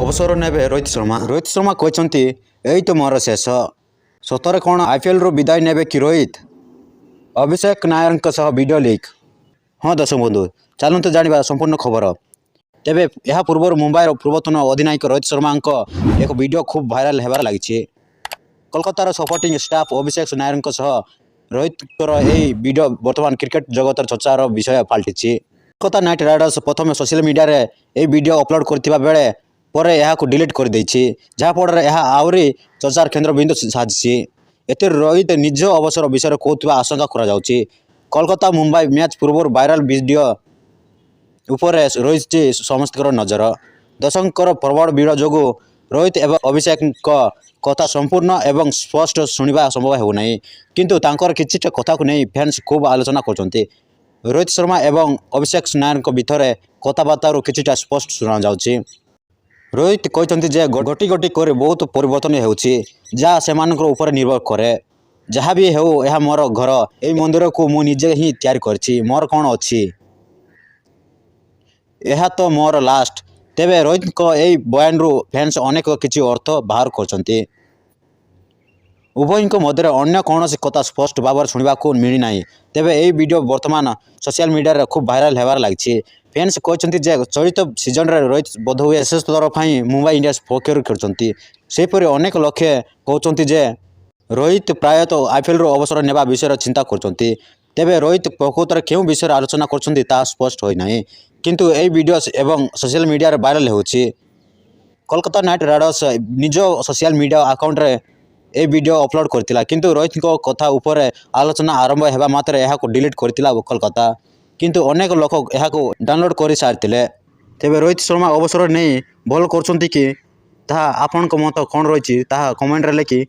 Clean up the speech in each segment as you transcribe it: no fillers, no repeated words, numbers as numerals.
ଅବସର ନେବେ ରୋହିତ ଶର୍ମା। ରୋହିତ ଶର୍ମା କହିଛନ୍ତି ଏଇ ତ ମୋର ଶେଷ। ସତରେ କ'ଣ ଆଇପିଏଲ୍ରୁ ବିଦାୟ ନେବେ କି ରୋହିତ? ଅଭିଷେକ ନାୟରଙ୍କ ସହ ଭିଡ଼ିଓ ଲିକ୍। ହଁ ଦର୍ଶକ ବନ୍ଧୁ, ଚାଲନ୍ତୁ ଜାଣିବା ସମ୍ପୂର୍ଣ୍ଣ ଖବର। ତେବେ ଏହା ପୂର୍ବରୁ ମୁମ୍ବାଇର ପୂର୍ବତନ ଅଧିନାୟକ ରୋହିତ ଶର୍ମାଙ୍କ ଏକ ଭିଡ଼ିଓ ଖୁବ୍ ଭାଇରାଲ ହେବାରେ ଲାଗିଛି। କୋଲକାତାର ସପୋର୍ଟିଂ ଷ୍ଟାଫ୍ ଅଭିଷେକ ନାୟରଙ୍କ ସହ ରୋହିତଙ୍କର ଏହି ଭିଡ଼ିଓ ବର୍ତ୍ତମାନ କ୍ରିକେଟ ଜଗତର ଚର୍ଚ୍ଚାର ବିଷୟ ପାଲଟିଛି। କୋଲକାତା ନାଇଟ୍ ରାଇଡର୍ସ ପ୍ରଥମେ ସୋସିଆଲ ମିଡ଼ିଆରେ ଏହି ଭିଡ଼ିଓ ଅପଲୋଡ଼ କରିଥିବା ବେଳେ ପରେ ଏହାକୁ ଡିଲିଟ୍ କରିଦେଇଛି, ଯାହାଫଳରେ ଏହା ଆହୁରି ଚର୍ଚ୍ଚାର କେନ୍ଦ୍ରବିନ୍ଦୁ ସାଜିଛି। ଏଥିରେ ରୋହିତ ନିଜ ଅବସର ବିଷୟରେ କହୁଥିବା ଆଶଙ୍କା କରାଯାଉଛି। କୋଲକାତା ମୁମ୍ବାଇ ମ୍ୟାଚ୍ ପୂର୍ବରୁ ଭାଇରାଲ ଭିଡ଼ିଓ ଉପରେ ରହିଛି ସମସ୍ତଙ୍କର ନଜର। ଦର୍ଶକଙ୍କର ପ୍ରବଳ ଭିଡ଼ ଯୋଗୁଁ ରୋହିତ ଏବଂ ଅଭିଷେକଙ୍କ କଥା ସମ୍ପୂର୍ଣ୍ଣ ଏବଂ ସ୍ପଷ୍ଟ ଶୁଣିବା ସମ୍ଭବ ହେଉନାହିଁ, କିନ୍ତୁ ତାଙ୍କର କିଛିଟା କଥାକୁ ନେଇ ଫ୍ୟାନ୍ସ ଖୁବ୍ ଆଲୋଚନା କରୁଛନ୍ତି। ରୋହିତ ଶର୍ମା ଏବଂ ଅଭିଷେକ ନାୟରଙ୍କ ଭିତରେ କଥାବାର୍ତ୍ତାରୁ କିଛିଟା ସ୍ପଷ୍ଟ ଶୁଣାଯାଉଛି। ରୋହିତ କହିଛନ୍ତି ଯେ ଗୋଟି ଗୋଟି କରି ବହୁତ ପରିବର୍ତ୍ତନ ହେଉଛି, ଯାହା ସେମାନଙ୍କ ଉପରେ ନିର୍ଭର କରେ। ଯାହା ବି ହେଉ, ଏହା ମୋର ଘର, ଏହି ମନ୍ଦିରକୁ ମୁଁ ନିଜେ ହିଁ ତିଆରି କରିଛି, ମୋର କ'ଣ ଅଛି, ଏହା ତ ମୋର ଲାଷ୍ଟ। ତେବେ ରୋହିତଙ୍କ ଏହି ବୟାନରୁ ଫ୍ୟାନ୍ସ ଅନେକ କିଛି ଅର୍ଥ ବାହାର କରୁଛନ୍ତି। ଉଭୟଙ୍କ ମଧ୍ୟରେ ଅନ୍ୟ କୌଣସି କଥା ସ୍ପଷ୍ଟ ଭାବରେ ଶୁଣିବାକୁ ମିଳିନାହିଁ। ତେବେ ଏହି ଭିଡ଼ିଓ ବର୍ତ୍ତମାନ ସୋସିଆଲ ମିଡ଼ିଆରେ ଖୁବ୍ ଭାଇରାଲ ହେବାରେ ଲାଗିଛି। ଫ୍ୟାନ୍ସ କହିଛନ୍ତି ଯେ ଚଳିତ ସିଜନରେ ରୋହିତ ବୋଧହୁଏ ଶେଷ ଥର ପାଇଁ ମୁମ୍ବାଇ ଇଣ୍ଡିଆନ୍ସ ପକ୍ଷରୁ ଖେଳୁଛନ୍ତି। ସେହିପରି ଅନେକ ଲୋକେ କହୁଛନ୍ତି ଯେ ରୋହିତ ପ୍ରାୟତଃ ଆଇପିଏଲ୍ରୁ ଅବସର ନେବା ବିଷୟରେ ଚିନ୍ତା କରୁଛନ୍ତି। ତେବେ ରୋହିତ ପ୍ରକୃତରେ କେଉଁ ବିଷୟରେ ଆଲୋଚନା କରୁଛନ୍ତି ତାହା ସ୍ପଷ୍ଟ ହୋଇନାହିଁ, କିନ୍ତୁ ଏହି ଭିଡ଼ିଓ ଏବଂ ସୋସିଆଲ ମିଡ଼ିଆରେ ଭାଇରାଲ ହେଉଛି। କୋଲକାତା ନାଇଟ୍ ରାଇଡର୍ସ ନିଜ ସୋସିଆଲ ମିଡ଼ିଆ ଆକାଉଣ୍ଟରେ ଏହି ଭିଡ଼ିଓ ଅପଲୋଡ଼ କରିଥିଲା, କିନ୍ତୁ ରୋହିତଙ୍କ କଥା ଉପରେ ଆଲୋଚନା ଆରମ୍ଭ ହେବା ମାତ୍ରେ ଏହାକୁ ଡିଲିଟ୍ କରିଥିଲା କୋଲକାତା। କିନ୍ତୁ ଅନେକ ଲୋକ ଏହାକୁ ଡାଉନଲୋଡ଼ କରିସାରିଥିଲେ। ତେବେ ରୋହିତ ଶର୍ମା ଅବସର ନେଇ ଭଲ କରୁଛନ୍ତି କି, ତାହା ଆପଣଙ୍କ ମତ କ'ଣ ରହିଛି ତାହା କମେଣ୍ଟରେ ଲେଖି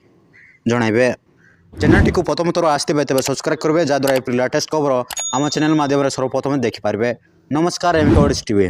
ଜଣାଇବେ। ଚ୍ୟାନେଲଟିକୁ ପ୍ରଥମ ଥର ଆସିଥିବେ ତେବେ ସବସ୍କ୍ରାଇବ୍ କରିବେ, ଯାହାଦ୍ୱାରା ଏପରି ଲାଟେଷ୍ଟ ଖବର ଆମ ଚ୍ୟାନେଲ ମାଧ୍ୟମରେ ସର୍ବପ୍ରଥମେ ଦେଖିପାରିବେ। ନମସ୍କାର, ଏମ୍ କେ ଓଡ଼ିଶା ଟିଭି।